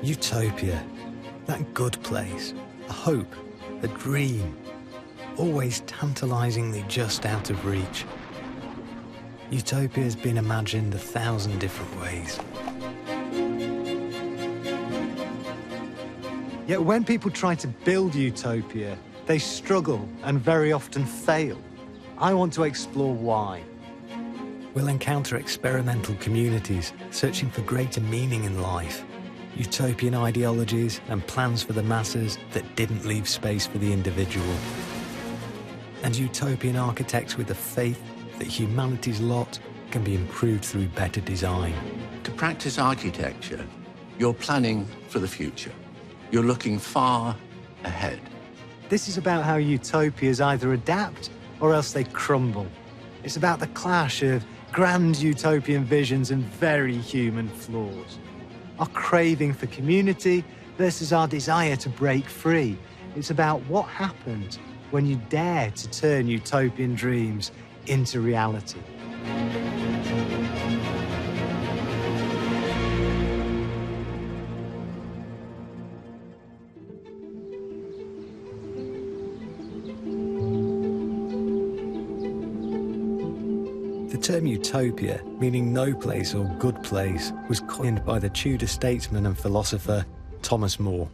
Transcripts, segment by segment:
Utopia, that good place, a hope, a dream, always tantalizingly just out of reach. Utopia has been imagined 1,000 different ways. Yet when people try to build utopia, they struggle and very often fail. I want to explore why. We'll encounter experimental communities searching for greater meaning in life, utopian ideologies and plans for the masses that didn't leave space for the individual, and utopian architects with the faith that humanity's lot can be improved through better design. To practice architecture, you're planning for the future. You're looking far ahead. This is about how utopias either adapt or else they crumble. It's about the clash of grand utopian visions and very human flaws. Our craving for community versus our desire to break free. It's about what happens when you dare to turn utopian dreams into reality. The term utopia, meaning no place or good place, was coined by the Tudor statesman and philosopher Thomas More.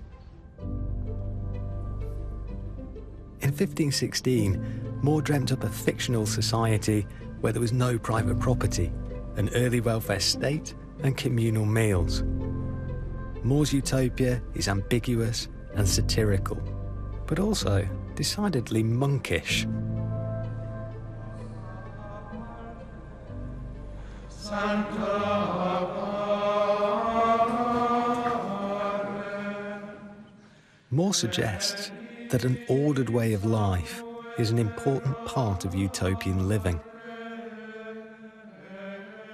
In 1516, More dreamt up a fictional society where there was no private property, an early welfare state, and communal meals. More's utopia is ambiguous and satirical, but also decidedly monkish. More suggests that an ordered way of life is an important part of utopian living.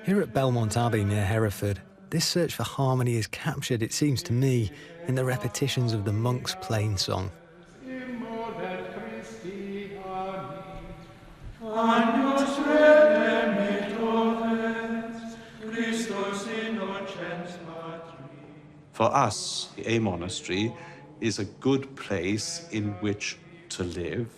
Here at Belmont Abbey near Hereford, this search for harmony is captured, it seems to me, in the repetitions of the monks' plain song. For us, a monastery is a good place in which to live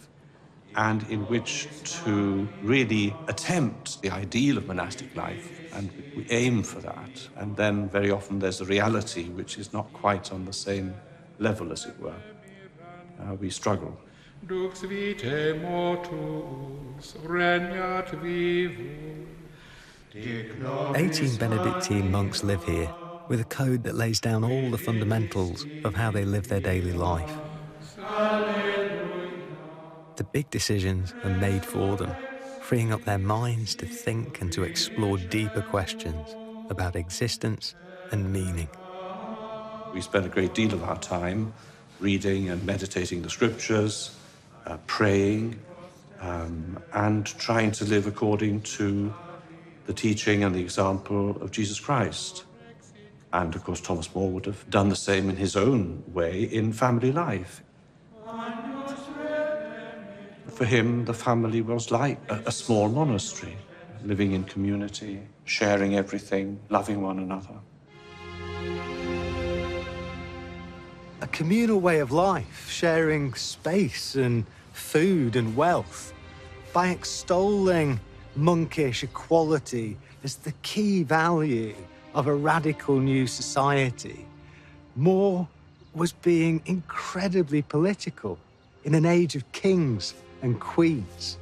and in which to really attempt the ideal of monastic life, and we aim for that. And then very often there's a reality which is not quite on the same level, as it were. We struggle. 18 Benedictine monks live here, with a code that lays down all the fundamentals of how they live their daily life. The big decisions are made for them, freeing up their minds to think and to explore deeper questions about existence and meaning. We spend a great deal of our time reading and meditating the scriptures, praying, and trying to live according to the teaching and the example of Jesus Christ. And of course, Thomas More would have done the same in his own way in family life. For him, the family was like a small monastery, living in community, sharing everything, loving one another. A communal way of life, sharing space and food and wealth. By extolling monkish equality as the key value of a radical new society, More was being incredibly political in an age of kings and queens.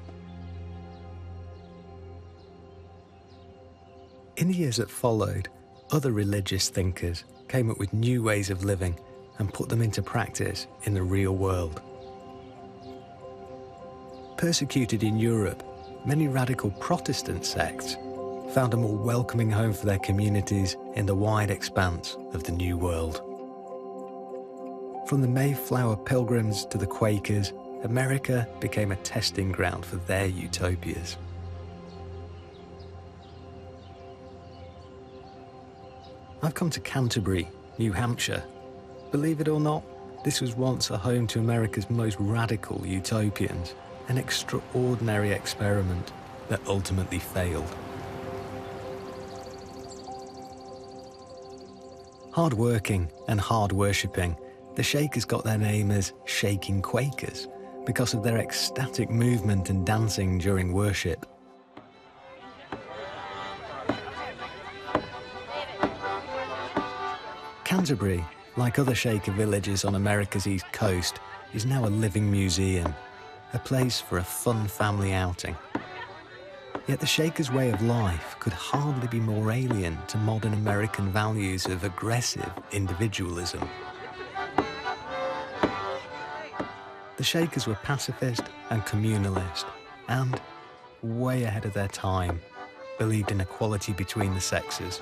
In the years that followed, other religious thinkers came up with new ways of living and put them into practice in the real world. Persecuted in Europe, many radical Protestant sects found a more welcoming home for their communities in the wide expanse of the New World. From the Mayflower Pilgrims to the Quakers, America became a testing ground for their utopias. I've come to Canterbury, New Hampshire. Believe it or not, this was once a home to America's most radical utopians, an extraordinary experiment that ultimately failed. Hard-working and hard-worshipping, the Shakers got their name as Shaking Quakers because of their ecstatic movement and dancing during worship. Canterbury, like other Shaker villages on America's East Coast, is now a living museum, a place for a fun family outing. Yet the Shakers' way of life could hardly be more alien to modern American values of aggressive individualism. The Shakers were pacifist and communalist, and, way ahead of their time, believed in equality between the sexes.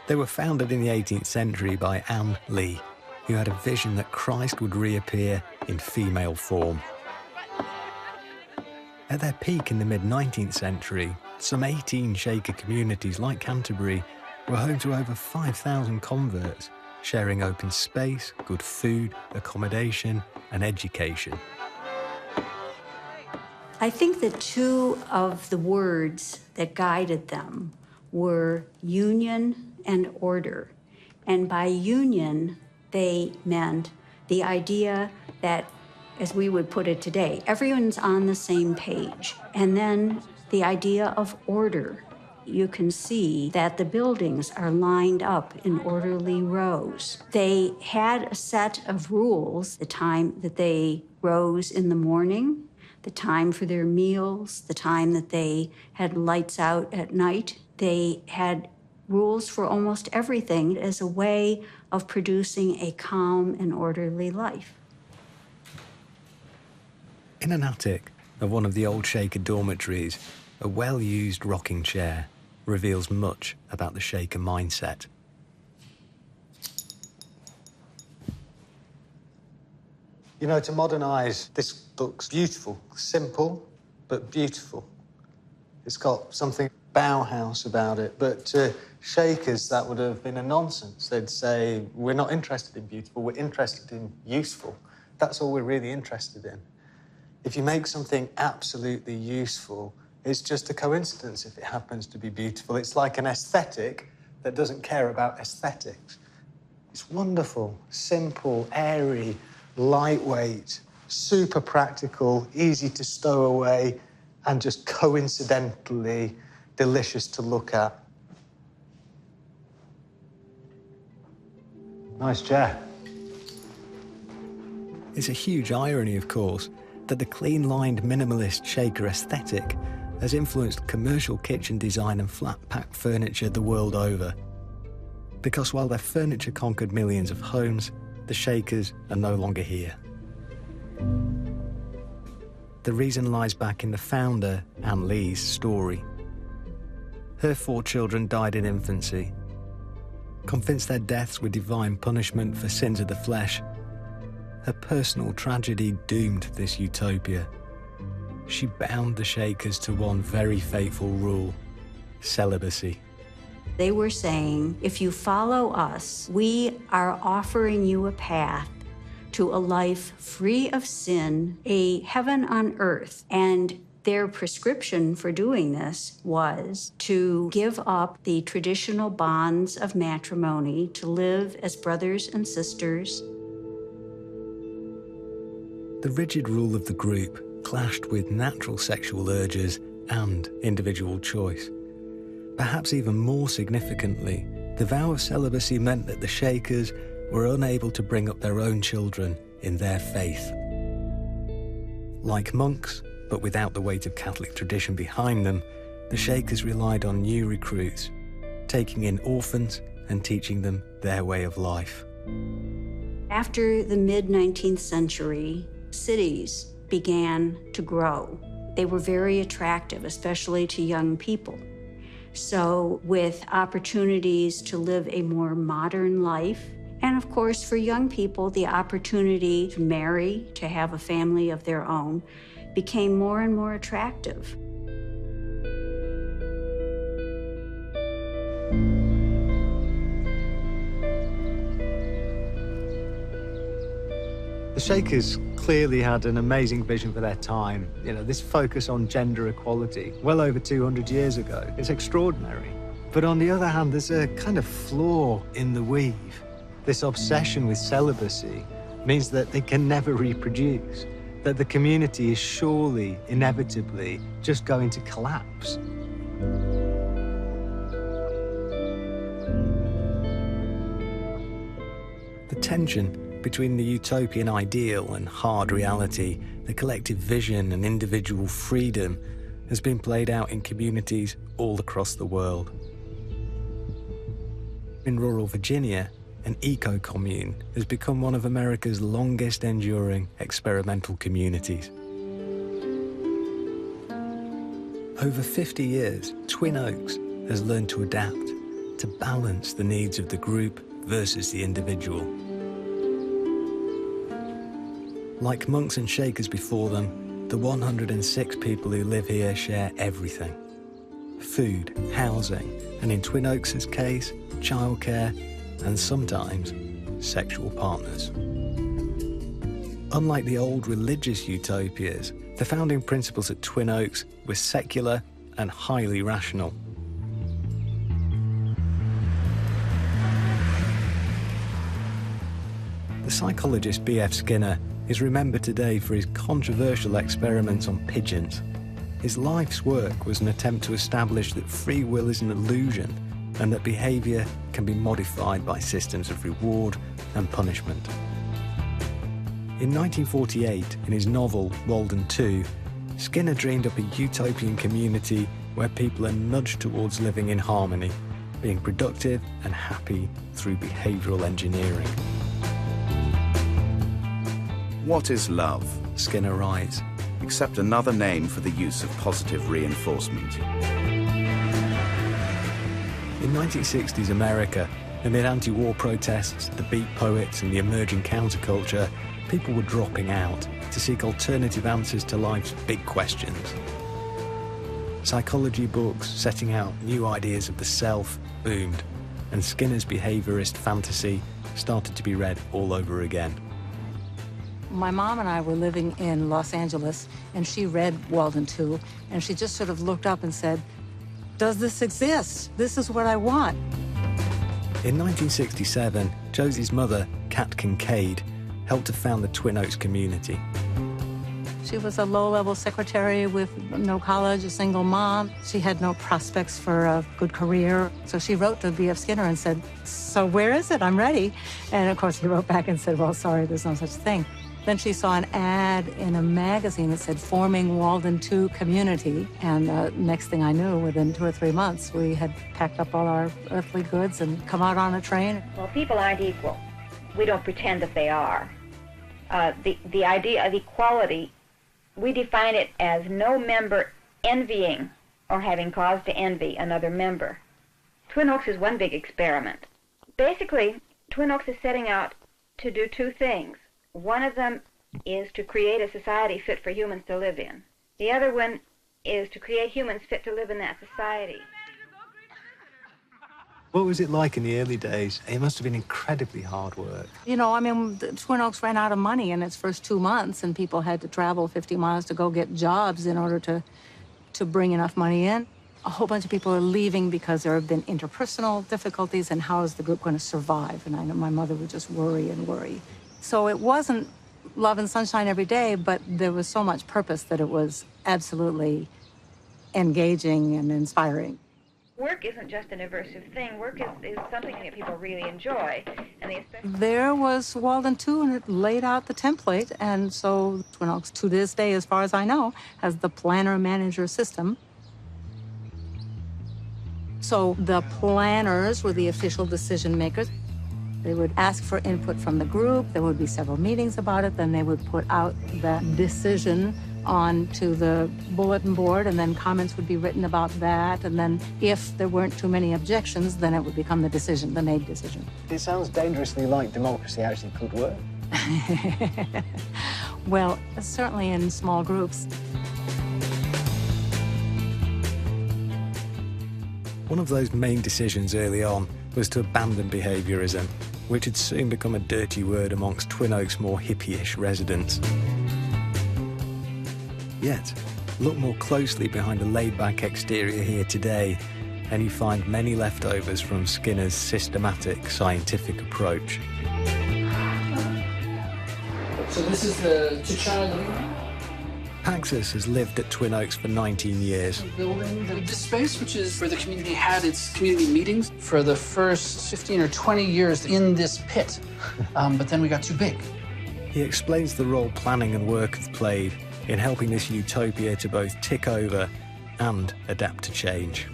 They were founded in the 18th century by Anne Lee, who had a vision that Christ would reappear in female form. At their peak in the mid-19th century, some 18 Shaker communities like Canterbury were home to over 5,000 converts, sharing open space, good food, accommodation, and education. I think that two of the words that guided them were union and order. And by union, they meant the idea that, as we would put it today, everyone's on the same page. And then the idea of order. You can see that the buildings are lined up in orderly rows. They had a set of rules, the time that they rose in the morning, the time for their meals, the time that they had lights out at night. They had rules for almost everything as a way of producing a calm and orderly life. In an attic of one of the old Shaker dormitories, a well-used rocking chair reveals much about the Shaker mindset. You know, to modernise, this looks beautiful, simple, but beautiful. It's got something Bauhaus about it, but to Shakers, that would have been a nonsense. They'd say, we're not interested in beautiful, we're interested in useful. That's all we're really interested in. If you make something absolutely useful, it's just a coincidence if it happens to be beautiful. It's like an aesthetic that doesn't care about aesthetics. It's wonderful, simple, airy, lightweight, super practical, easy to stow away, and just coincidentally delicious to look at. Nice chair. It's a huge irony, of course, that the clean-lined minimalist Shaker aesthetic has influenced commercial kitchen design and flat-pack furniture the world over. Because while their furniture conquered millions of homes, the Shakers are no longer here. The reason lies back in the founder, Anne Lee's, story. Her 4 children died in infancy. Convinced their deaths were divine punishment for sins of the flesh, her personal tragedy doomed this utopia. She bound the Shakers to one very fateful rule: celibacy. They were saying, if you follow us, we are offering you a path to a life free of sin, a heaven on earth. And their prescription for doing this was to give up the traditional bonds of matrimony, to live as brothers and sisters. The rigid rule of the group clashed with natural sexual urges and individual choice. Perhaps even more significantly, the vow of celibacy meant that the Shakers were unable to bring up their own children in their faith. Like monks, but without the weight of Catholic tradition behind them, the Shakers relied on new recruits, taking in orphans and teaching them their way of life. After the mid-19th century, cities began to grow. They were very attractive, especially to young people. So with opportunities to live a more modern life, and of course for young people, the opportunity to marry, to have a family of their own, became more and more attractive. The Shakers clearly had an amazing vision for their time. You know, this focus on gender equality, well over 200 years ago, it's extraordinary. But on the other hand, there's a kind of flaw in the weave. This obsession with celibacy means that they can never reproduce, that the community is surely, inevitably, just going to collapse. The tension between the utopian ideal and hard reality, the collective vision and individual freedom, has been played out in communities all across the world. In rural Virginia, an eco-commune has become one of America's longest enduring experimental communities. Over 50 years, Twin Oaks has learned to adapt, to balance the needs of the group versus the individual. Like monks and Shakers before them, the 106 people who live here share everything: food, housing, and in Twin Oaks' case, childcare, and sometimes sexual partners. Unlike the old religious utopias, the founding principles at Twin Oaks were secular and highly rational. The psychologist B.F. Skinner is remembered today for his controversial experiments on pigeons. His life's work was an attempt to establish that free will is an illusion and that behaviour can be modified by systems of reward and punishment. In 1948, in his novel Walden 2, Skinner dreamed up a utopian community where people are nudged towards living in harmony, being productive and happy through behavioural engineering. What is love? Skinner writes, Except another name for the use of positive reinforcement. in 1960s America, amid anti-war protests, the beat poets and the emerging counterculture, people were dropping out to seek alternative answers to life's big questions. Psychology books setting out new ideas of the self boomed, and Skinner's behaviourist fantasy started to be read all over again. My mom and I were living in Los Angeles, and she read Walden 2, and she just sort of looked up and said, "Does this exist? This is what I want." In 1967, Josie's mother, Kat Kincaid, helped to found the Twin Oaks community. She was a low-level secretary with no college, a single mom. She had no prospects for a good career. So she wrote to B.F. Skinner and said, "So where is it? I'm ready." And of course he wrote back and said, "Well, sorry, there's no such thing." Then she saw an ad in a magazine that said, "Forming Walden 2 Community." And next thing I knew, within 2 or 3 months, we had packed up all our earthly goods and come out on a train. Well, people aren't equal. We don't pretend that they are. The idea of equality, we define it as no member envying or having cause to envy another member. Twin Oaks is one big experiment. Basically, Twin Oaks is setting out to do two things. One of them is to create a society fit for humans to live in. The other one is to create humans fit to live in that society. What was it like in the early days? It must have been incredibly hard work. You know, I mean, the Twin Oaks ran out of money in its first 2 months, and people had to travel 50 miles to go get jobs in order to bring enough money in. A whole bunch of people are leaving because there have been interpersonal difficulties, and how is the group going to survive? And I know my mother would just worry and worry. So it wasn't love and sunshine every day, but there was so much purpose that it was absolutely engaging and inspiring. Work isn't just an aversive thing. Work is something that people really enjoy. And There was Walden 2, and it laid out the template. And so Twin Oaks, to this day, as far as I know, has the planner-manager system. So the planners were the official decision makers. They would ask for input from the group. There would be several meetings about it. Then they would put out that decision onto the bulletin board, and then comments would be written about that. And then if there weren't too many objections, then it would become the decision, the made decision. It sounds dangerously like democracy actually could work. Well, certainly in small groups. One of those main decisions early on was to abandon behaviourism, which had soon become a dirty word amongst Twin Oaks' more hippie-ish residents. Yet, look more closely behind the laid-back exterior here today, and you find many leftovers from Skinner's systematic scientific approach. So this is the T'Challa living room. Paxos has lived at Twin Oaks for 19 years. Building this space, which is where the community had its community meetings for the first 15 or 20 years in this pit. But then we got too big. He explains the role planning and work have played in helping this utopia to both tick over and adapt to change.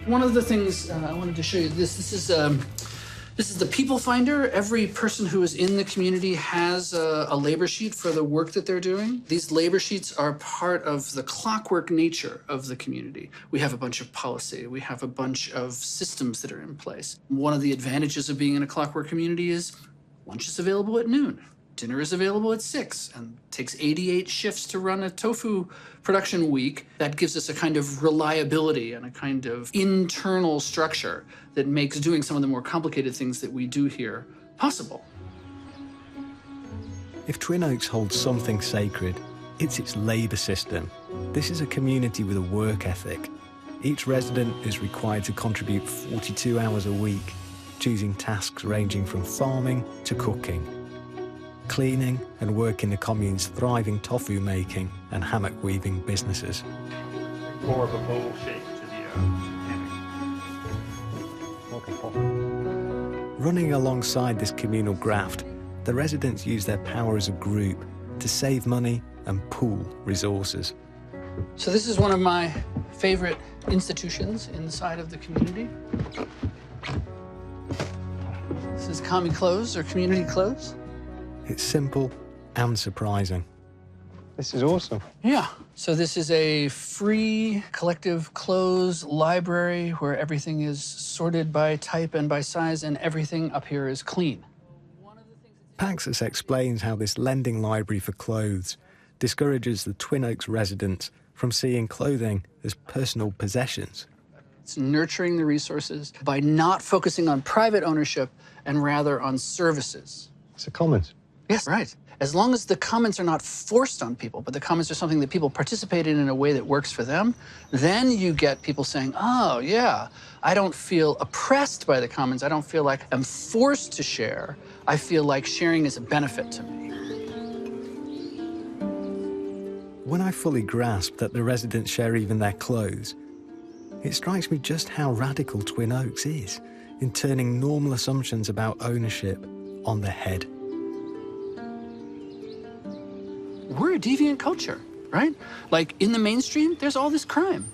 One of the things I wanted to show you, this is the people finder. Every person who is in the community has a labor sheet for the work that they're doing. These labor sheets are part of the clockwork nature of the community. We have a bunch of policy. We have a bunch of systems that are in place. One of the advantages of being in a clockwork community is lunch is available at noon. Dinner is available at 6, and it takes 88 shifts to run a tofu production week. That gives us a kind of reliability and a kind of internal structure that makes doing some of the more complicated things that we do here possible. If Twin Oaks holds something sacred, it's its labour system. This is a community with a work ethic. Each resident is required to contribute 42 hours a week, choosing tasks ranging from farming to cooking, cleaning and working the commune's thriving tofu making and hammock weaving businesses. More of a bowl shape to the Running alongside this communal graft, the residents use their power as a group to save money and pool resources. So this is one of my favorite institutions inside of the community. This is Kami Clothes, or community clothes. It's simple and surprising. This is awesome. Yeah. So this is a free collective clothes library where everything is sorted by type and by size, and everything up here is clean. Paxos explains how this lending library for clothes discourages the Twin Oaks residents from seeing clothing as personal possessions. It's nurturing the resources by not focusing on private ownership and rather on services. It's a commons. Yes, right. As long as the comments are not forced on people, but the comments are something that people participate in a way that works for them, then you get people saying, oh, yeah, I don't feel oppressed by the comments. I don't feel like I'm forced to share. I feel like sharing is a benefit to me. When I fully grasp that the residents share even their clothes, it strikes me just how radical Twin Oaks is in turning normal assumptions about ownership on their head. We're a deviant culture, right? Like in the mainstream, there's all this crime.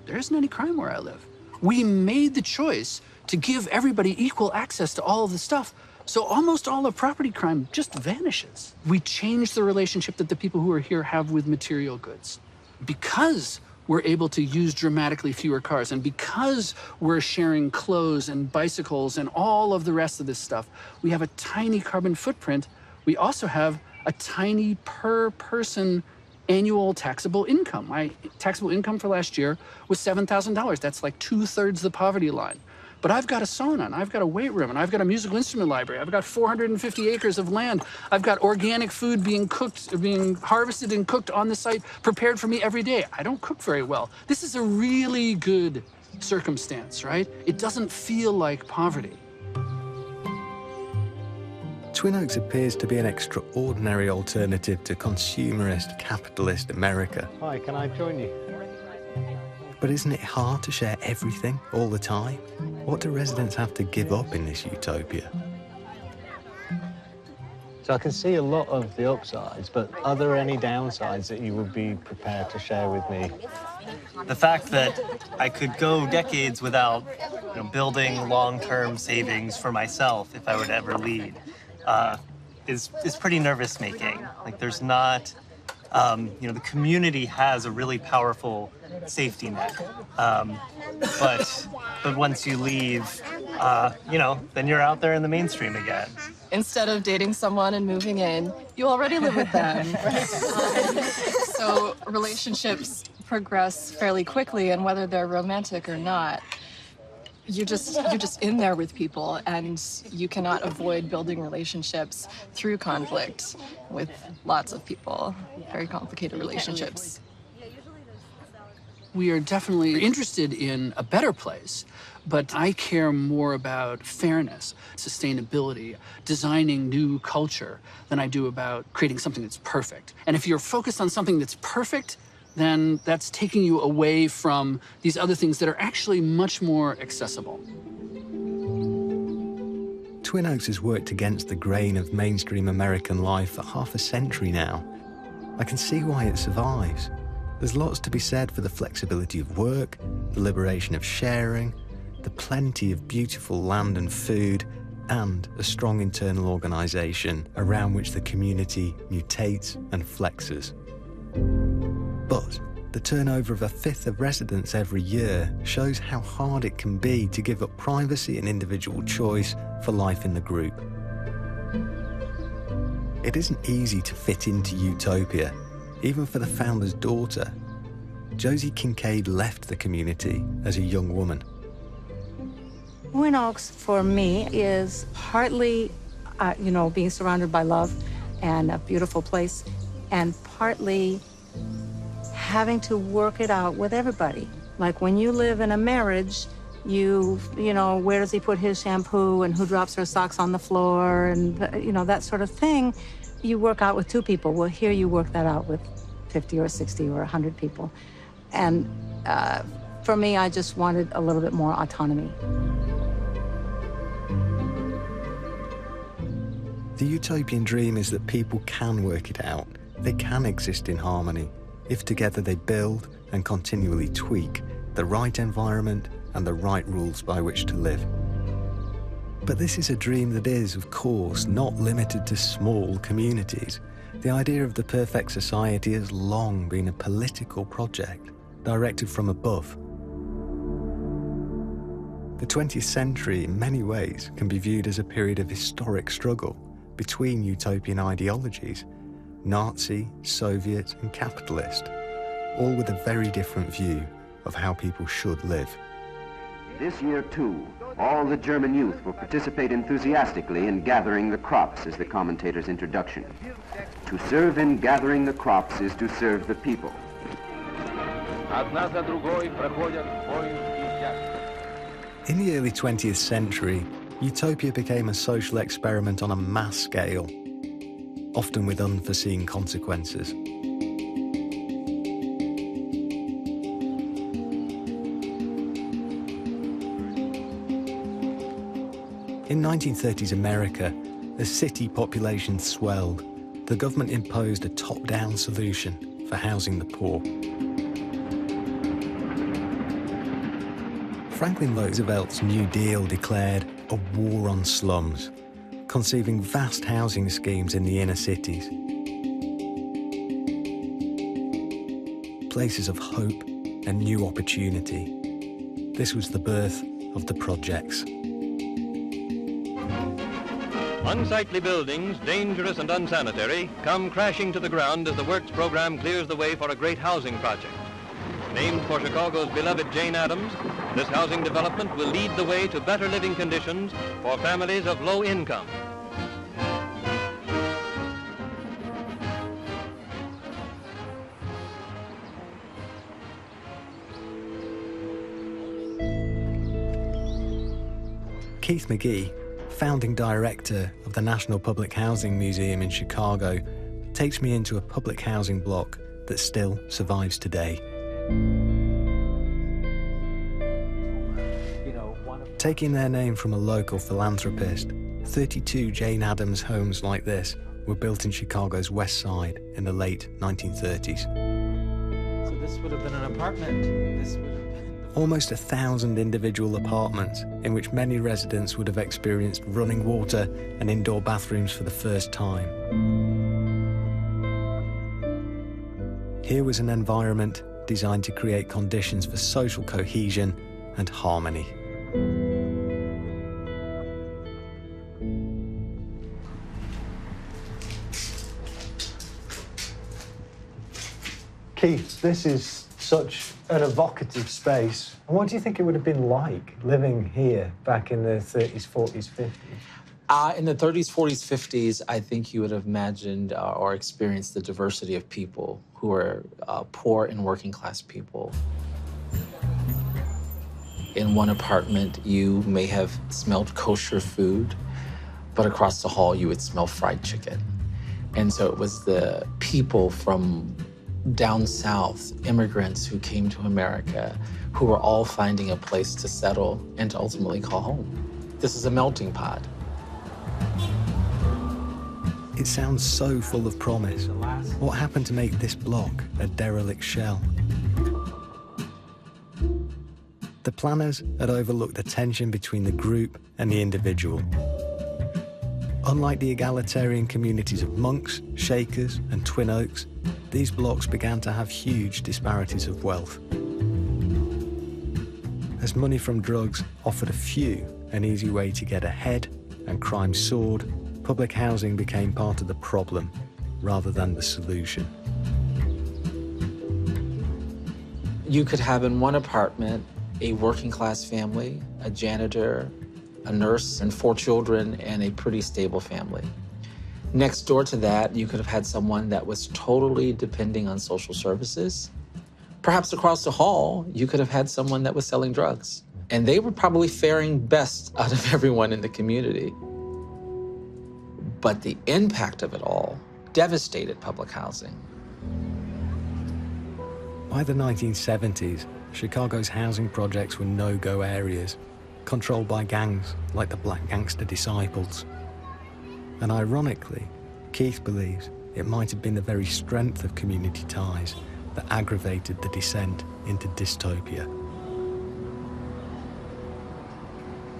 There isn't any crime where I live. We made the choice to give everybody equal access to all of the stuff, so almost all of property crime just vanishes. We changed the relationship that the people who are here have with material goods. Because we're able to use dramatically fewer cars, and because we're sharing clothes and bicycles and all of the rest of this stuff, we have a tiny carbon footprint. We also have a tiny per person annual taxable income. My taxable income for last year was $7,000. That's like 2/3 the poverty line. But I've got a sauna, and I've got a weight room, and I've got a musical instrument library. I've got 450 acres of land. I've got organic food being harvested and cooked on the site, prepared for me every day. I don't cook very well. This is a really good circumstance, right? It doesn't feel like poverty. Twin Oaks appears to be an extraordinary alternative to consumerist, capitalist America. Hi, can I join you? But isn't it hard to share everything all the time? What do residents have to give up in this utopia? So I can see a lot of the upsides, but are there any downsides that you would be prepared to share with me? The fact that I could go decades without building long-term savings for myself if I were to ever leave is pretty nervous-making. Like, there's not, the community has a really powerful safety net. But once you leave, then you're out there in the mainstream again. Instead of dating someone and moving in, you already live with them. So relationships progress fairly quickly, and whether they're romantic or not, you're just in there with people, and you cannot avoid building relationships through conflict with lots of people. Very complicated relationships. We are definitely interested in a better place, but I care more about fairness, sustainability, designing new culture than I do about creating something that's perfect. And if you're focused on something that's perfect, then that's taking you away from these other things that are actually much more accessible. Twin Oaks has worked against the grain of mainstream American life for half a century now. I can see why it survives. There's lots to be said for the flexibility of work, the liberation of sharing, the plenty of beautiful land and food, and a strong internal organisation around which the community mutates and flexes. But the turnover of a fifth of residents every year shows how hard it can be to give up privacy and individual choice for life in the group. It isn't easy to fit into Utopia, even for the founder's daughter. Josie Kincaid left the community as a young woman. Twin Oaks, for me, is partly, being surrounded by love and a beautiful place, and partly having to work it out with everybody. Like when you live in a marriage, where does he put his shampoo and who drops her socks on the floor and, that sort of thing, you work out with two people. Well, here you work that out with 50 or 60 or 100 people. And for me, I just wanted a little bit more autonomy. The utopian dream is that people can work it out. They can exist in harmony, if together they build and continually tweak the right environment and the right rules by which to live. But this is a dream that is, of course, not limited to small communities. The idea of the perfect society has long been a political project, directed from above. The 20th century, in many ways, can be viewed as a period of historic struggle between utopian ideologies, Nazi, Soviet, and capitalist, all with a very different view of how people should live. This year, too, all the German youth will participate enthusiastically in gathering the crops, is the commentator's introduction. To serve in gathering the crops is to serve the people. In the early 20th century, Utopia became a social experiment on a mass scale, often with unforeseen consequences. In 1930s America, as city population swelled, the government imposed a top-down solution for housing the poor. Franklin Roosevelt's New Deal declared a war on slums, conceiving vast housing schemes in the inner cities. Places of hope and new opportunity. This was the birth of the projects. Unsightly buildings, dangerous and unsanitary, come crashing to the ground as the works program clears the way for a great housing project. Named for Chicago's beloved Jane Addams, this housing development will lead the way to better living conditions for families of low income. Keith McGee, founding director of the National Public Housing Museum in Chicago, takes me into a public housing block that still survives today. Taking their name from a local philanthropist, 32 Jane Addams homes like this were built in Chicago's West Side in the late 1930s. So this would have been an apartment. This would have been... Almost 1,000 individual apartments in which many residents would have experienced running water and indoor bathrooms for the first time. Here was an environment designed to create conditions for social cohesion and harmony. Keith, this is such an evocative space. And what do you think it would have been like living here back in the 30s, 40s, 50s? In the 30s, 40s, 50s, I think you would have imagined or experienced the diversity of people who are poor and working class people. In one apartment, you may have smelled kosher food, but across the hall, you would smell fried chicken. And so it was the people from down south, immigrants who came to America, who were all finding a place to settle and to ultimately call home. This is a melting pot. It sounds so full of promise. What happened to make this block a derelict shell? The planners had overlooked the tension between the group and the individual. Unlike the egalitarian communities of Monks, Shakers, and Twin Oaks, these blocks began to have huge disparities of wealth. As money from drugs offered a few an easy way to get ahead and crime soared, public housing became part of the problem rather than the solution. You could have in one apartment a working class family, a janitor, a nurse, and 4 children, and a pretty stable family. Next door to that, you could have had someone that was totally depending on social services. Perhaps across the hall, you could have had someone that was selling drugs. And they were probably faring best out of everyone in the community. But the impact of it all devastated public housing. By the 1970s, Chicago's housing projects were no-go areas, controlled by gangs like the Black Gangster Disciples. And ironically, Keith believes it might have been the very strength of community ties that aggravated the descent into dystopia.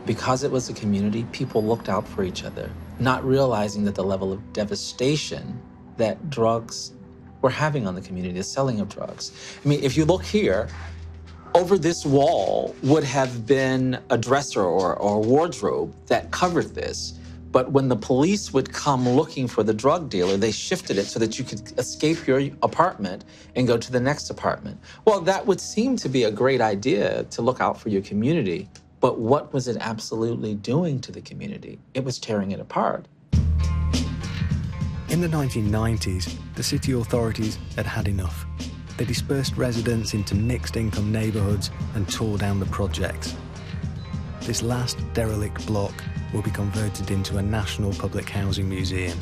Because it was a community, people looked out for each other, not realizing that the level of devastation that drugs were having on the community, the selling of drugs. I mean, if you look here, over this wall would have been a dresser or a wardrobe that covered this. But when the police would come looking for the drug dealer, they shifted it so that you could escape your apartment and go to the next apartment. Well, that would seem to be a great idea to look out for your community. But what was it absolutely doing to the community? It was tearing it apart. In the 1990s, the city authorities had had enough. They dispersed residents into mixed-income neighborhoods and tore down the projects. This last derelict block will be converted into a national public housing museum.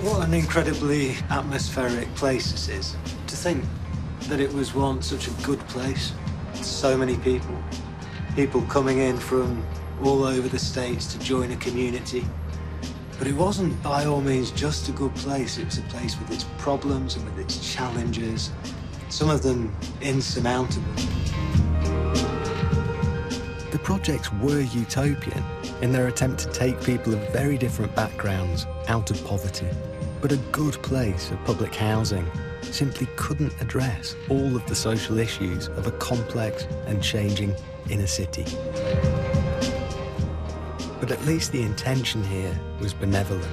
What an incredibly atmospheric place this is. To think that it was once such a good place. So many people. People coming in from all over the States to join a community. But it wasn't by all means just a good place. It was a place with its problems and with its challenges, some of them insurmountable. The projects were utopian in their attempt to take people of very different backgrounds out of poverty. But a good place of public housing simply couldn't address all of the social issues of a complex and changing inner city. But at least the intention here was benevolent.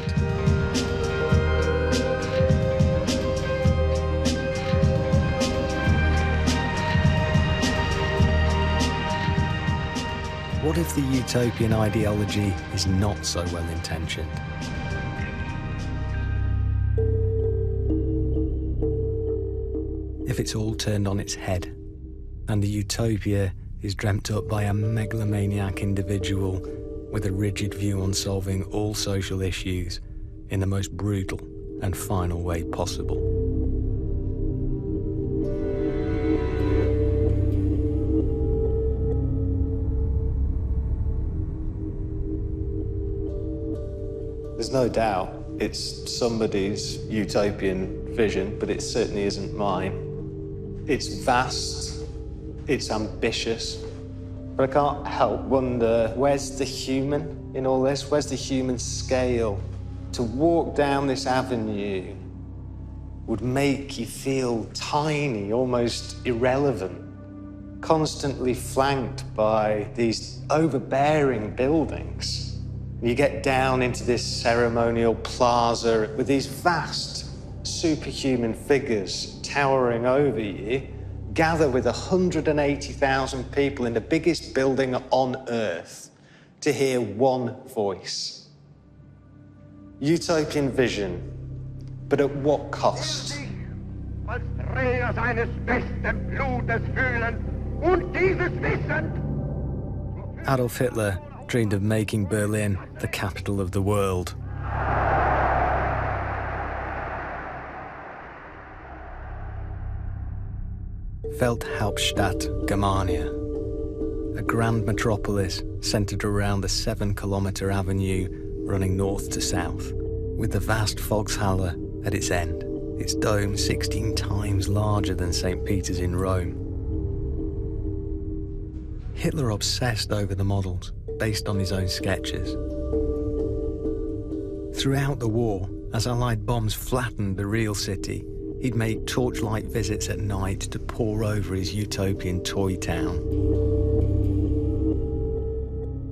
What if the utopian ideology is not so well-intentioned? If it's all turned on its head, and the utopia is dreamt up by a megalomaniac individual with a rigid view on solving all social issues in the most brutal and final way possible. There's no doubt it's somebody's utopian vision, but it certainly isn't mine. It's vast, it's ambitious, but I can't help wonder, where's the human in all this? Where's the human scale? To walk down this avenue would make you feel tiny, almost irrelevant, constantly flanked by these overbearing buildings. You get down into this ceremonial plaza with these vast superhuman figures towering over you, gather with 180,000 people in the biggest building on Earth to hear one voice. Utopian vision, but at what cost? Als Träger seines besten Blutes fühlen, Und dieses Wissen Adolf Hitler dreamed of making Berlin the capital of the world. Feldhauptstadt Germania, a grand metropolis centred around the 7-kilometre avenue running north to south, with the vast Volkshalle at its end, its dome 16 times larger than St. Peter's in Rome. Hitler obsessed over the models, based on his own sketches. Throughout the war, as Allied bombs flattened the real city, he'd make torchlight visits at night to pore over his utopian toy town.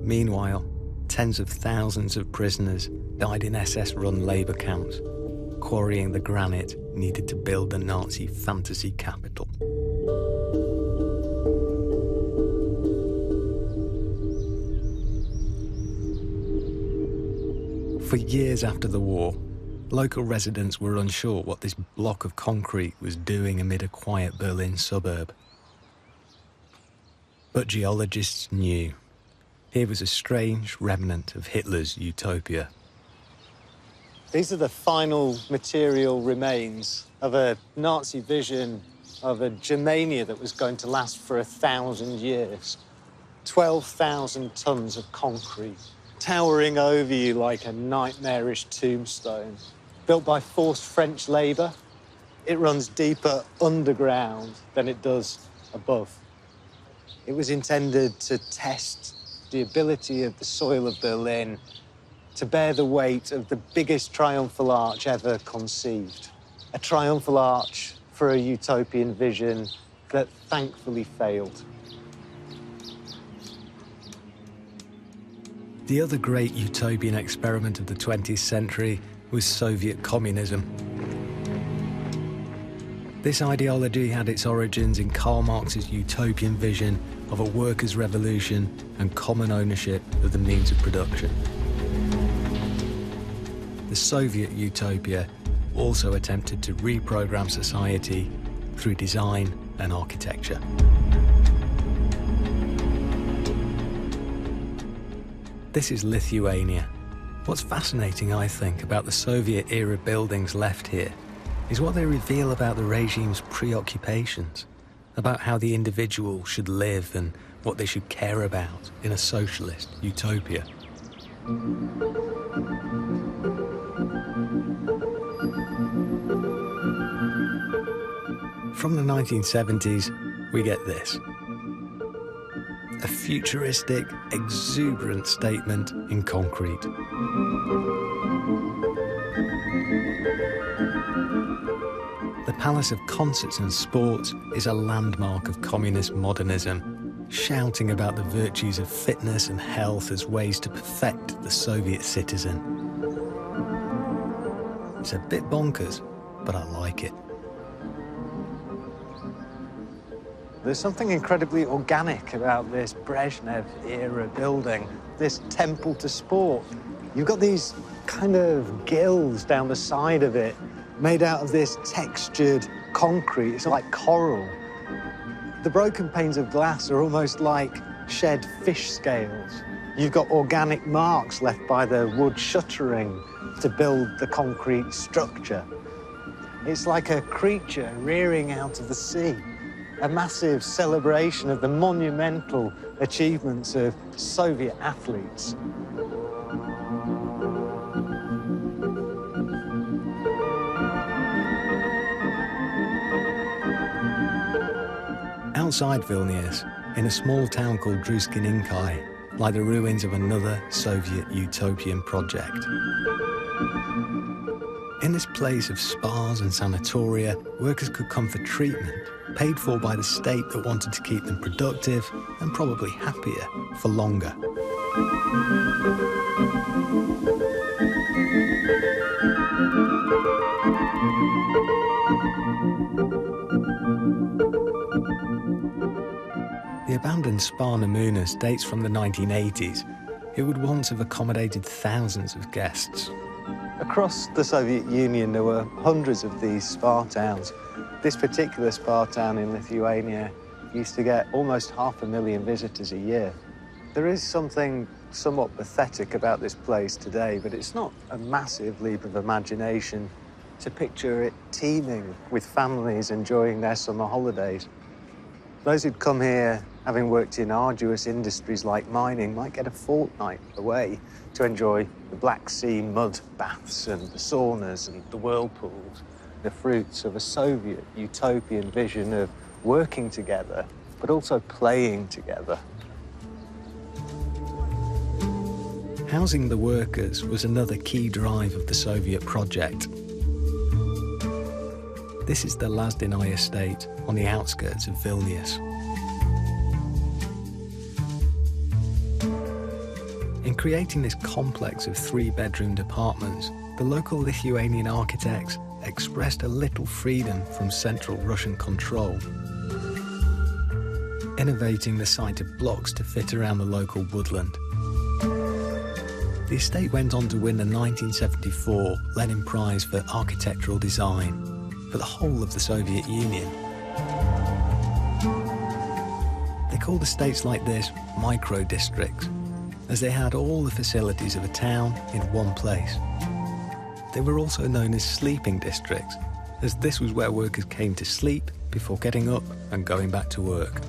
Meanwhile, tens of thousands of prisoners died in SS-run labour camps, quarrying the granite needed to build the Nazi fantasy capital. For years after the war, local residents were unsure what this block of concrete was doing amid a quiet Berlin suburb. But geologists knew. Here was a strange remnant of Hitler's utopia. These are the final material remains of a Nazi vision of a Germania that was going to last for 1,000 years. 12,000 tons of concrete, towering over you like a nightmarish tombstone. Built by forced French labour, it runs deeper underground than it does above. It was intended to test the ability of the soil of Berlin to bear the weight of the biggest triumphal arch ever conceived. A triumphal arch for a utopian vision that thankfully failed. The other great utopian experiment of the 20th century was Soviet communism. This ideology had its origins in Karl Marx's utopian vision of a workers' revolution and common ownership of the means of production. The Soviet utopia also attempted to reprogram society through design and architecture. This is Lithuania. What's fascinating, I think, about the Soviet-era buildings left here is what they reveal about the regime's preoccupations, about how the individual should live and what they should care about in a socialist utopia. From the 1970s, we get this. A futuristic, exuberant statement in concrete. The Palace of Concerts and Sports is a landmark of communist modernism, shouting about the virtues of fitness and health as ways to perfect the Soviet citizen. It's a bit bonkers, but I like it. There's something incredibly organic about this Brezhnev-era building, this temple to sport. You've got these kind of gills down the side of it, made out of this textured concrete. It's like coral. The broken panes of glass are almost like shed fish scales. You've got organic marks left by the wood shuttering to build the concrete structure. It's like a creature rearing out of the sea. A massive celebration of the monumental achievements of Soviet athletes. Outside Vilnius, in a small town called Druskininkai, lie the ruins of another Soviet utopian project. In this place of spas and sanatoria, workers could come for treatment, paid for by the state that wanted to keep them productive and probably happier for longer. The abandoned Spa Namunas dates from the 1980s. It would once have accommodated thousands of guests. Across the Soviet Union, there were hundreds of these spa towns. This particular spa town in Lithuania used to get almost 500,000 visitors a year. There is something somewhat pathetic about this place today, but it's not a massive leap of imagination to picture it teeming with families enjoying their summer holidays. Those who'd come here, having worked in arduous industries like mining, might get a fortnight away to enjoy the Black Sea mud baths and the saunas and the whirlpools, the fruits of a Soviet utopian vision of working together, but also playing together. Housing the workers was another key drive of the Soviet project. This is the Lazdinai estate on the outskirts of Vilnius. In creating this complex of 3-bedroomed apartments, the local Lithuanian architects expressed a little freedom from central Russian control, innovating the site of blocks to fit around the local woodland. The estate went on to win the 1974 Lenin Prize for Architectural Design for the whole of the Soviet Union. They called estates like this micro-districts, as they had all the facilities of a town in one place. They were also known as sleeping districts, as this was where workers came to sleep before getting up and going back to work.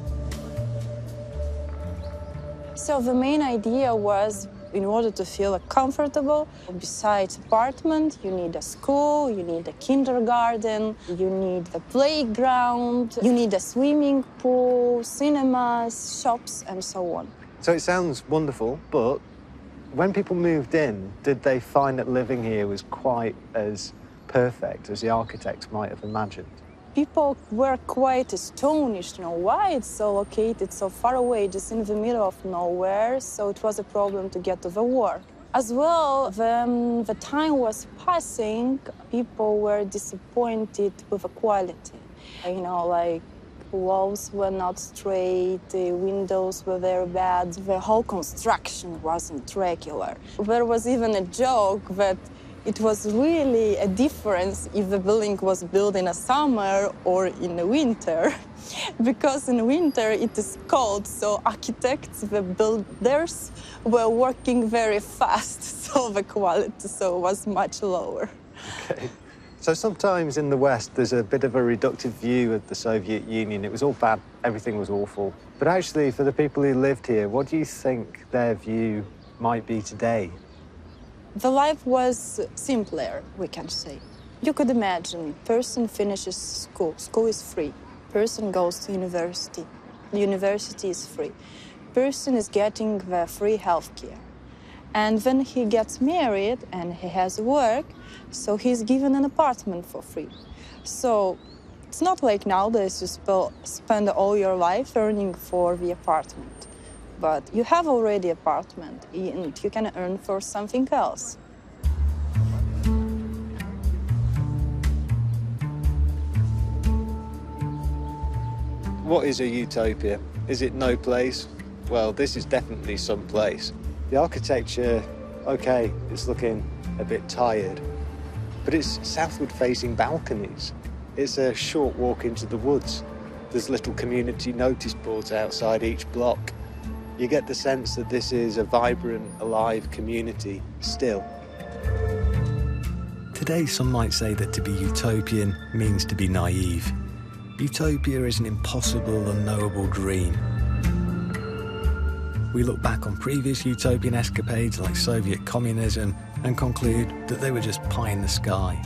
So the main idea was, in order to feel comfortable, besides apartment, you need a school, you need a kindergarten, you need the playground, you need a swimming pool, cinemas, shops, and so on. So it sounds wonderful, but when people moved in, did they find that living here was quite as perfect as the architects might have imagined? People were quite astonished, why it's so located so far away, just in the middle of nowhere, so it was a problem to get to the work. As well, when the time was passing, people were disappointed with the quality. Like walls were not straight, the windows were very bad, the whole construction wasn't regular. There was even a joke that it was really a difference if the building was built in a summer or in the winter, because in winter it is cold, so architects, the builders, were working very fast, so the quality was much lower. Okay. So sometimes in the West there's a bit of a reductive view of the Soviet Union. It was all bad, everything was awful. But actually, for the people who lived here, what do you think their view might be today? The life was simpler, we can say. You could imagine, person finishes school, school is free. Person goes to university, university is free. Person is getting the free healthcare. And then he gets married and he has work, so he's given an apartment for free. So it's not like nowadays you spend all your life earning for the apartment. But you have already apartment and you can earn for something else. What is a utopia? Is it no place? Well, this is definitely some place. The architecture, okay, it's looking a bit tired, but it's southward-facing balconies. It's a short walk into the woods. There's little community notice boards outside each block. You get the sense that this is a vibrant, alive community still. Today, some might say that to be utopian means to be naive. Utopia is an impossible, unknowable dream. We look back on previous utopian escapades like Soviet communism and conclude that they were just pie in the sky,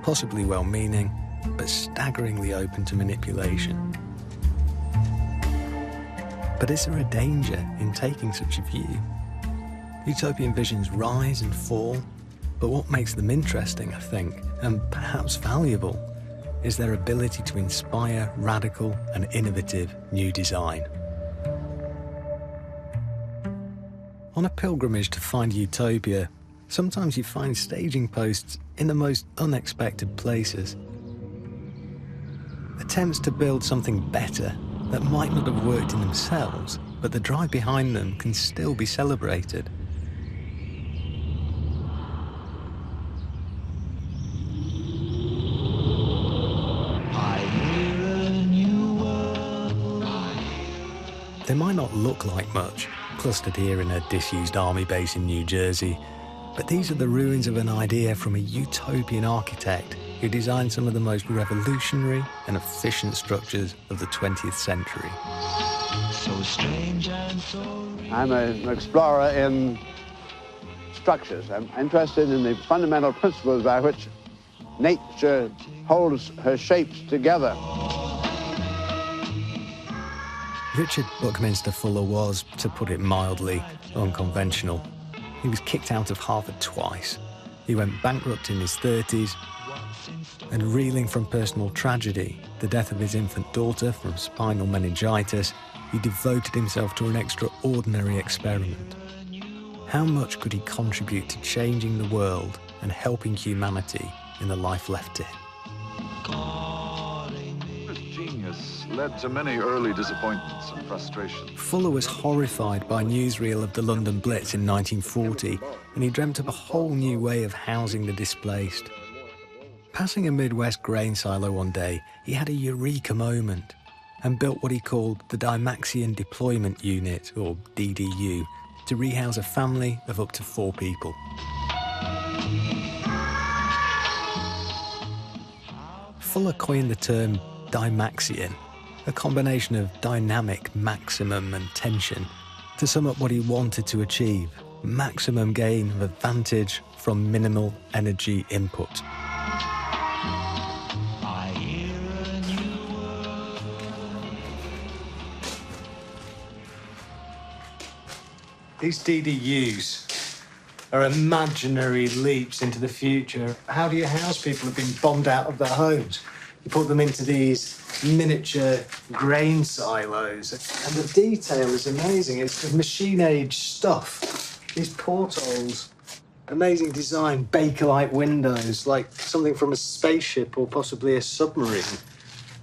possibly well-meaning, but staggeringly open to manipulation. But is there a danger in taking such a view? Utopian visions rise and fall, but what makes them interesting, I think, and perhaps valuable, is their ability to inspire radical and innovative new design. On a pilgrimage to find utopia, sometimes you find staging posts in the most unexpected places. Attempts to build something better that might not have worked in themselves, but the drive behind them can still be celebrated. look like much, clustered here in a disused army base in New Jersey. But these are the ruins of an idea from a utopian architect who designed some of the most revolutionary and efficient structures of the 20th century. So strange and so real. I'm an explorer in structures. I'm interested in the fundamental principles by which nature holds her shapes together. Richard Buckminster Fuller was, to put it mildly, unconventional. He was kicked out of Harvard twice. He went bankrupt in his 30s, and reeling from personal tragedy, the death of his infant daughter from spinal meningitis, he devoted himself to an extraordinary experiment. How much could he contribute to changing the world and helping humanity in the life left to him? His genius led to many early disappointments and frustrations. Fuller was horrified by newsreel of the London Blitz in 1940, and he dreamt of a whole new way of housing the displaced. Passing a Midwest grain silo one day, he had a eureka moment and built what he called the Dymaxion Deployment Unit, or DDU, to rehouse a family of up to 4 people. Fuller coined the term Dymaxion, a combination of dynamic, maximum and tension, to sum up what he wanted to achieve: maximum gain of advantage from minimal energy input. These DDUs are imaginary leaps into the future. How do you house people who've been bombed out of their homes? You put them into these miniature grain silos, and the detail is amazing. It's machine-age stuff. These portholes, amazing design, Bakelite windows, like something from a spaceship or possibly a submarine.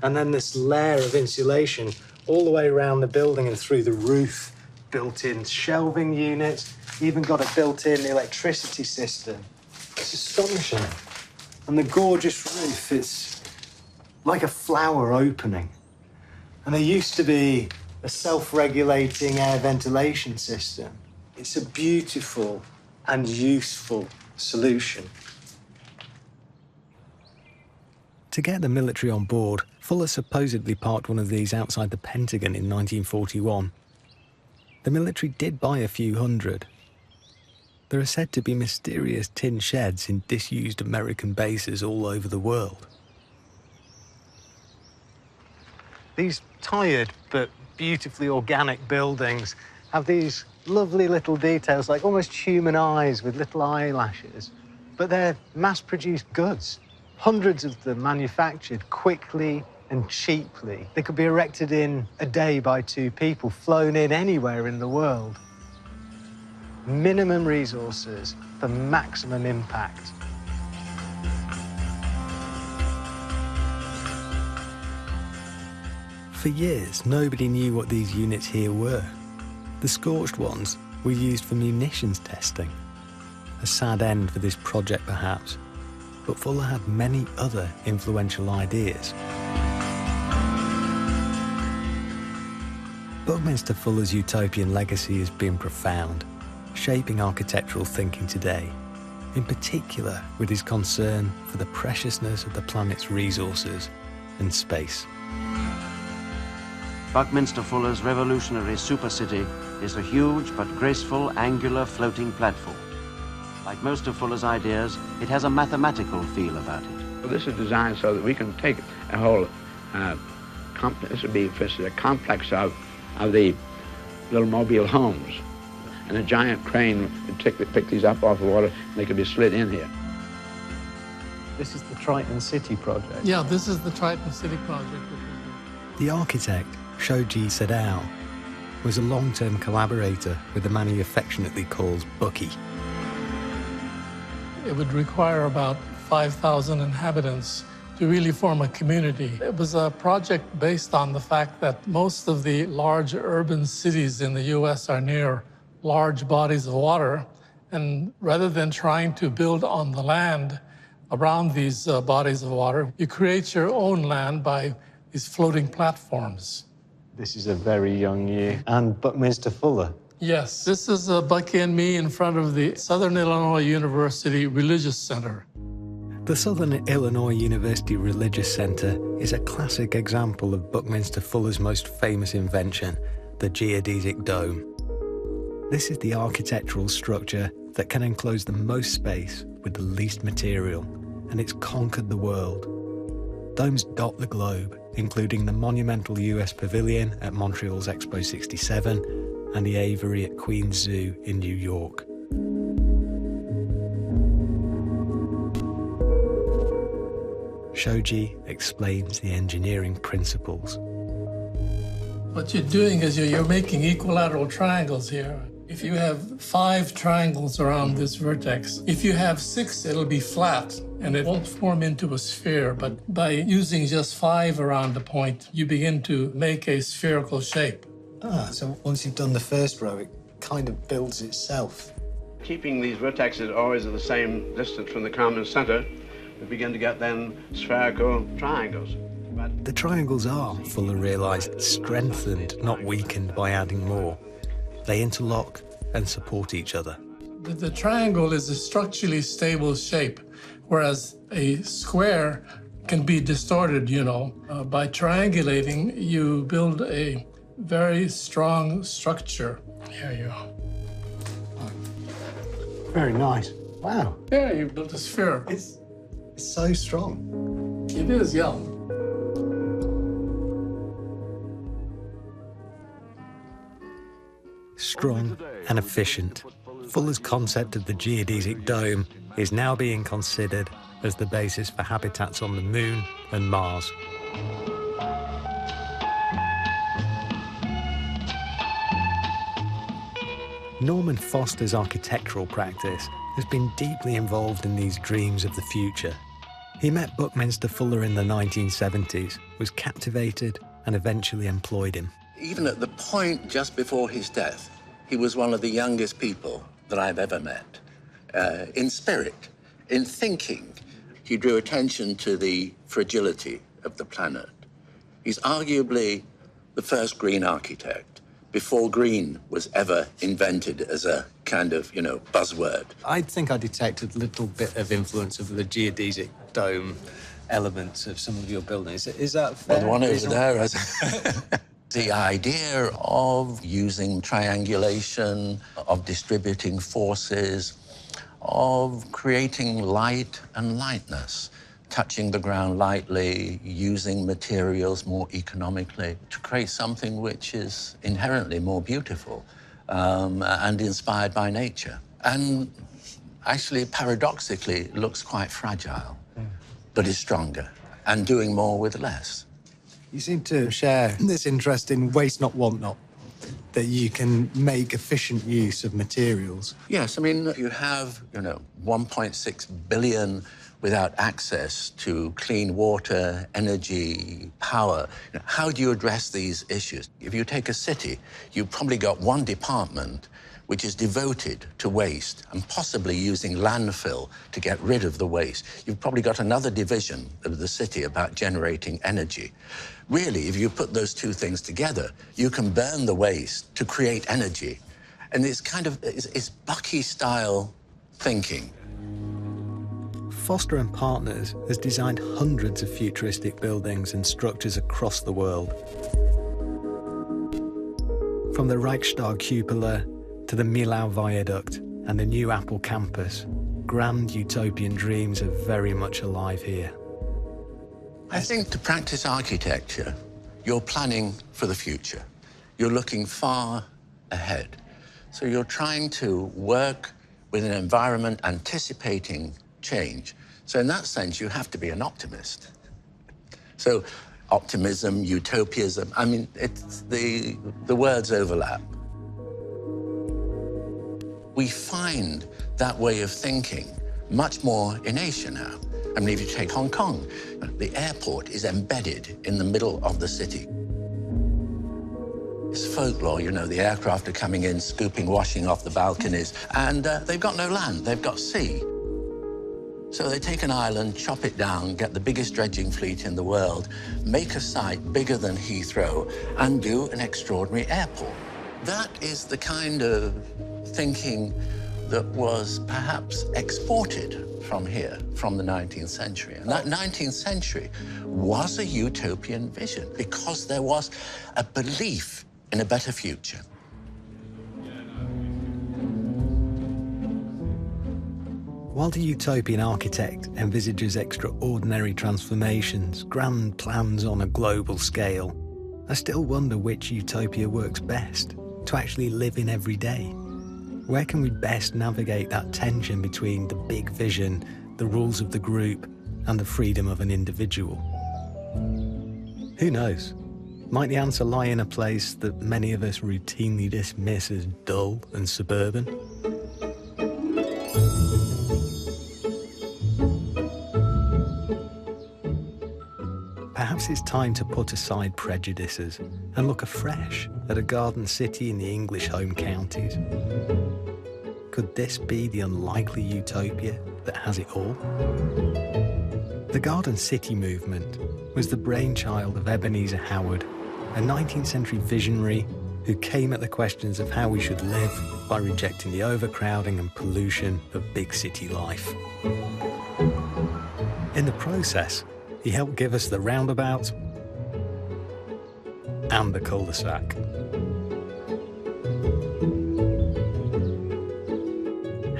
And then this layer of insulation all the way around the building and through the roof. Built-in shelving units, even got a built-in electricity system. It's astonishing. And the gorgeous roof, it's like a flower opening. And there used to be a self-regulating air ventilation system. It's a beautiful and useful solution. To get the military on board, Fuller supposedly parked one of these outside the Pentagon in 1941. The military did buy a few hundred. There are said to be mysterious tin sheds in disused American bases all over the world. These tired but beautifully organic buildings have these lovely little details, like almost human eyes with little eyelashes. But they're mass-produced goods. Hundreds of them manufactured quickly and cheaply. They could be erected in a day by 2 people, flown in anywhere in the world. Minimum resources for maximum impact. For years, nobody knew what these units here were. The scorched ones were used for munitions testing. A sad end for this project, perhaps, but Fuller had many other influential ideas. Buckminster Fuller's utopian legacy has been profound, shaping architectural thinking today, in particular with his concern for the preciousness of the planet's resources and space. Buckminster Fuller's revolutionary supercity is a huge but graceful angular floating platform. Like most of Fuller's ideas, it has a mathematical feel about it. Well, this is designed so that we can take a whole, this would be, for instance, a complex of the little mobile homes. And a giant crane would pick these up off the water, and they could be slid in here. This is the Triton City project. Yeah, this is the Triton City project. The architect, Shoji Sadao, was a long-term collaborator with the man he affectionately calls Bucky. It would require about 5,000 inhabitants to really form a community. It was a project based on the fact that most of the large urban cities in the U.S. are near large bodies of water, and rather than trying to build on the land around these bodies of water, you create your own land by these floating platforms. This is a very young you. And Buckminster Fuller. Yes, this is Bucky and me in front of the Southern Illinois University Religious Center. The Southern Illinois University Religious Center is a classic example of Buckminster Fuller's most famous invention, the geodesic dome. This is the architectural structure that can enclose the most space with the least material, and it's conquered the world. Domes dot the globe, including the monumental US Pavilion at Montreal's Expo 67 and the Aviary at Queen's Zoo in New York. Shoji explains the engineering principles. What you're doing is you're making equilateral triangles here. If you have 5 triangles around this vertex, if you have 6, it'll be flat and it won't form into a sphere. But by using just 5 around the point, you begin to make a spherical shape. So once you've done the first row, it kind of builds itself. Keeping these vertexes always at the same distance from the common center, we begin to get then spherical triangles. The triangles are, Fuller realised, strengthened, not weakened by adding more. They interlock and support each other. The triangle is a structurally stable shape, whereas a square can be distorted, you know. By triangulating, you build a very strong structure. Here you go. Very nice. Wow. Yeah, you built a sphere. It's so strong. It is, yeah. Strong and efficient, Fuller's concept of the geodesic dome is now being considered as the basis for habitats on the Moon and Mars. Norman Foster's architectural practice has been deeply involved in these dreams of the future. He met Buckminster Fuller in the 1970s, was captivated, and eventually employed him. Even at the point just before his death, he was one of the youngest people that I've ever met. In spirit, in thinking, he drew attention to the fragility of the planet. He's arguably the first green architect, before green was ever invented as a kind of, buzzword. I think I detected a little bit of influence of the geodesic dome elements of some of your buildings. Is that fair? Well, the one over there has... The idea of using triangulation, of distributing forces, of creating light and lightness, touching the ground lightly, using materials more economically to create something which is inherently more beautiful and inspired by nature. And actually, paradoxically, looks quite fragile, but is stronger and doing more with less. You seem to share this interest in waste not, want not, that you can make efficient use of materials. Yes, I mean, you have, 1.6 billion without access to clean water, energy, power. How do you address these issues? If you take a city, you've probably got one department which is devoted to waste and possibly using landfill to get rid of the waste. You've probably got another division of the city about generating energy. Really, if you put those two things together, you can burn the waste to create energy. And it's kind of, it's Bucky-style thinking. Foster and Partners has designed hundreds of futuristic buildings and structures across the world. From the Reichstag cupola to the Milau Viaduct and the new Apple campus, grand utopian dreams are very much alive here. I think to practice architecture, you're planning for the future. You're looking far ahead. So you're trying to work with an environment anticipating change. So in that sense, you have to be an optimist. So optimism, utopianism, I mean, it's the words overlap. We find that way of thinking much more in Asia now. I mean, if you take Hong Kong, the airport is embedded in the middle of the city. It's folklore, the aircraft are coming in, scooping, washing off the balconies, and they've got no land, they've got sea. So they take an island, chop it down, get the biggest dredging fleet in the world, make a site bigger than Heathrow, and do an extraordinary airport. That is the kind of thinking that was perhaps exported from here, from the 19th century. And that 19th century was a utopian vision because there was a belief in a better future. While the utopian architect envisages extraordinary transformations, grand plans on a global scale, I still wonder which utopia works best to actually live in every day. Where can we best navigate that tension between the big vision, the rules of the group, and the freedom of an individual? Who knows? Might the answer lie in a place that many of us routinely dismiss as dull and suburban? Perhaps it's time to put aside prejudices and look afresh at a garden city in the English home counties. Could this be the unlikely utopia that has it all? The Garden City movement was the brainchild of Ebenezer Howard, a 19th century visionary who came at the questions of how we should live by rejecting the overcrowding and pollution of big city life. In the process, he helped give us the roundabout and the cul-de-sac.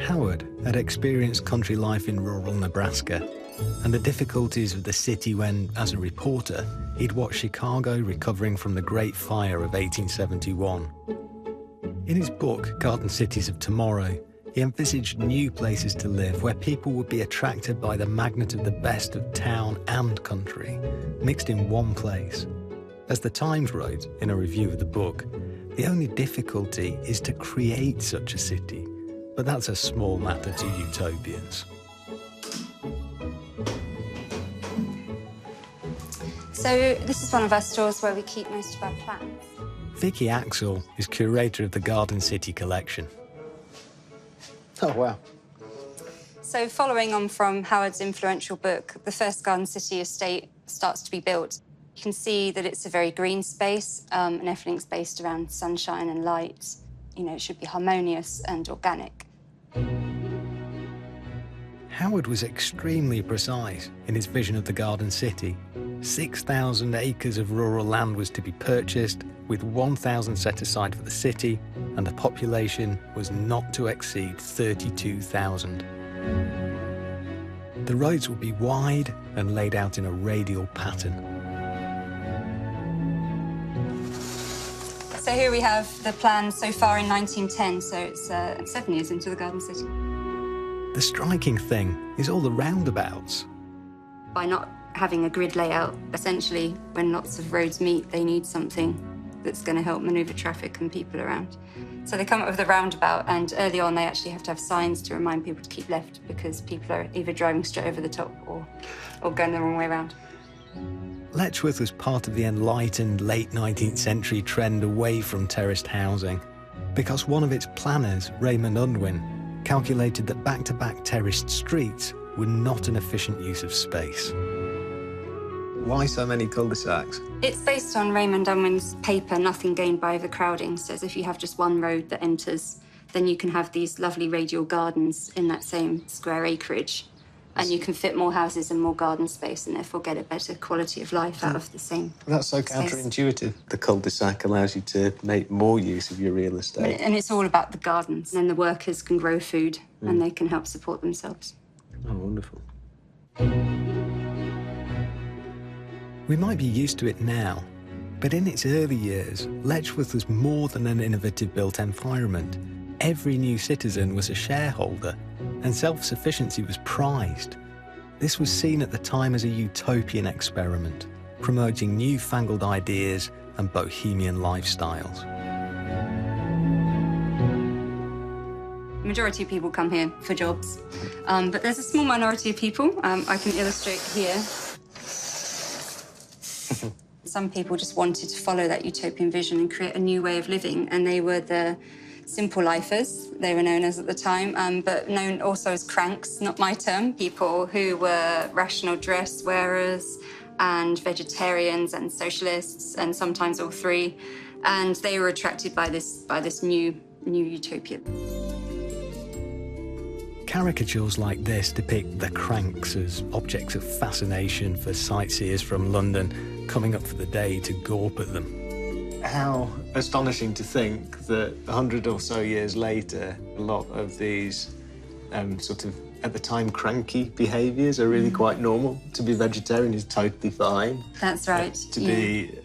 Howard had experienced country life in rural Nebraska and the difficulties of the city when, as a reporter, he'd watched Chicago recovering from the Great Fire of 1871. In his book, Garden Cities of Tomorrow, he envisaged new places to live where people would be attracted by the magnet of the best of town and country, mixed in one place. As the Times wrote in a review of the book, the only difficulty is to create such a city, but that's a small matter to utopians. So this is one of our stores where we keep most of our plants. Vicky Axel is curator of the Garden City collection. Oh, wow. So following on from Howard's influential book, the first Garden City estate starts to be built. You can see that it's a very green space, and everything's based around sunshine and light. You know, it should be harmonious and organic. Howard was extremely precise in his vision of the Garden City. 6,000 acres of rural land was to be purchased, with 1,000 set aside for the city, and the population was not to exceed 32,000. The roads would be wide and laid out in a radial pattern. So here we have the plan so far in 1910, so it's 7 years into the Garden City. The striking thing is all the roundabouts. By not having a grid layout, essentially, when lots of roads meet, they need something that's going to help manoeuvre traffic and people around. So they come up with a roundabout, and early on they actually have to have signs to remind people to keep left because people are either driving straight over the top or going the wrong way around. Letchworth was part of the enlightened late 19th century trend away from terraced housing because one of its planners, Raymond Unwin, calculated that back-to-back terraced streets were not an efficient use of space. Why so many cul-de-sacs? It's based on Raymond Unwin's paper, Nothing Gained by Overcrowding. Says if you have just one road that enters, then you can have these lovely radial gardens in that same square acreage. And you can fit more houses and more garden space and therefore get a better quality of life out of the same That's so space. counterintuitive. The cul-de-sac allows you to make more use of your real estate. And it's all about the gardens. And then the workers can grow food and they can help support themselves. Oh, wonderful. We might be used to it now, but in its early years, Letchworth was more than an innovative built environment. Every new citizen was a shareholder, and self-sufficiency was prized. This was seen at the time as a utopian experiment, promoting newfangled ideas and bohemian lifestyles. The majority of people come here for jobs, but there's a small minority of people I can illustrate here. Some people just wanted to follow that utopian vision and create a new way of living, and they were the simple lifers, they were known as at the time, but known also as cranks, not my term, people who were rational dress wearers and vegetarians and socialists, and sometimes all three. And they were attracted by this new utopia. Caricatures like this depict the cranks as objects of fascination for sightseers from London coming up for the day to gawp at them. How astonishing to think that 100 or so years later, a lot of these sort of, at the time, cranky behaviours are really quite normal. To be vegetarian is totally fine. That's right. To be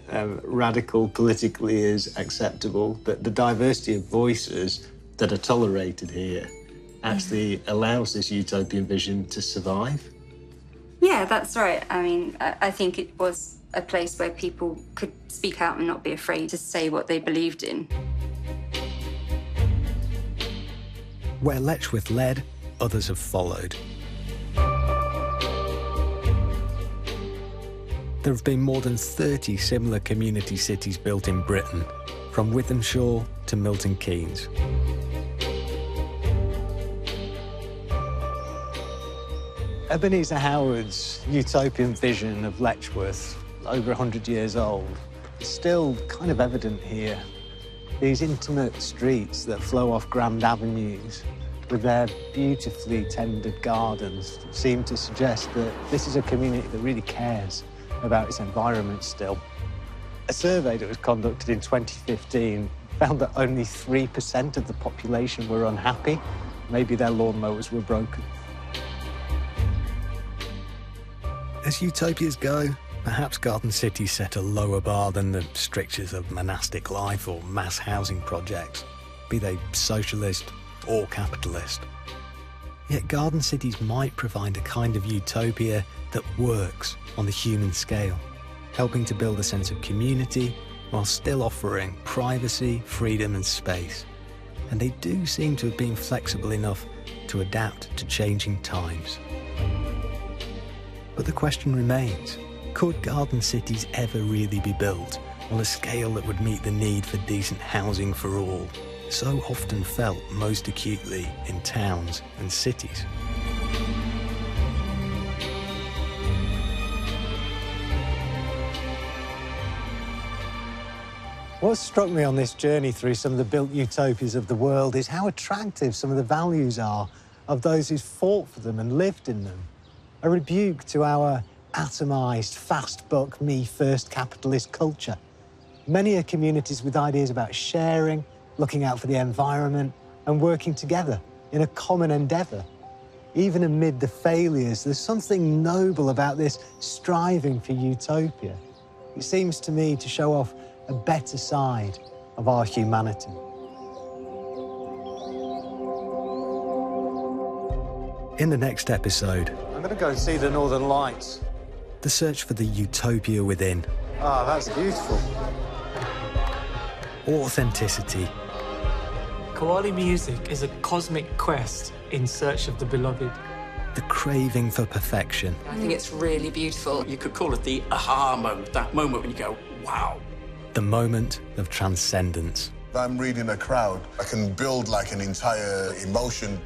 radical politically is acceptable, but the diversity of voices that are tolerated here actually allows this utopian vision to survive. Yeah, that's right. I mean, I think it was a place where people could speak out and not be afraid to say what they believed in. Where Letchworth led, others have followed. There have been more than 30 similar community cities built in Britain, from Wythenshawe to Milton Keynes. Ebenezer Howard's utopian vision of Letchworth, over 100 years old, is still kind of evident here. These intimate streets that flow off grand avenues with their beautifully tended gardens seem to suggest that this is a community that really cares about its environment still. A survey that was conducted in 2015 found that only 3% of the population were unhappy. Maybe their lawnmowers were broken. As utopias go, perhaps garden cities set a lower bar than the strictures of monastic life or mass housing projects, be they socialist or capitalist. Yet garden cities might provide a kind of utopia that works on the human scale, helping to build a sense of community while still offering privacy, freedom and space. And they do seem to have been flexible enough to adapt to changing times. But the question remains, could garden cities ever really be built on a scale that would meet the need for decent housing for all, so often felt most acutely in towns and cities? What struck me on this journey through some of the built utopias of the world is how attractive some of the values are of those who've fought for them and lived in them. A rebuke to our atomised, fast-buck, me-first capitalist culture. Many are communities with ideas about sharing, looking out for the environment, and working together in a common endeavour. Even amid the failures, there's something noble about this striving for utopia. It seems to me to show off a better side of our humanity. In the next episode, I'm going to go and see the Northern Lights. The search for the utopia within. Ah, that's beautiful. Authenticity. Koali music is a cosmic quest in search of the beloved. The craving for perfection. I think it's really beautiful. You could call it the aha moment, that moment when you go, wow. The moment of transcendence. If I'm reading a crowd, I can build like an entire emotion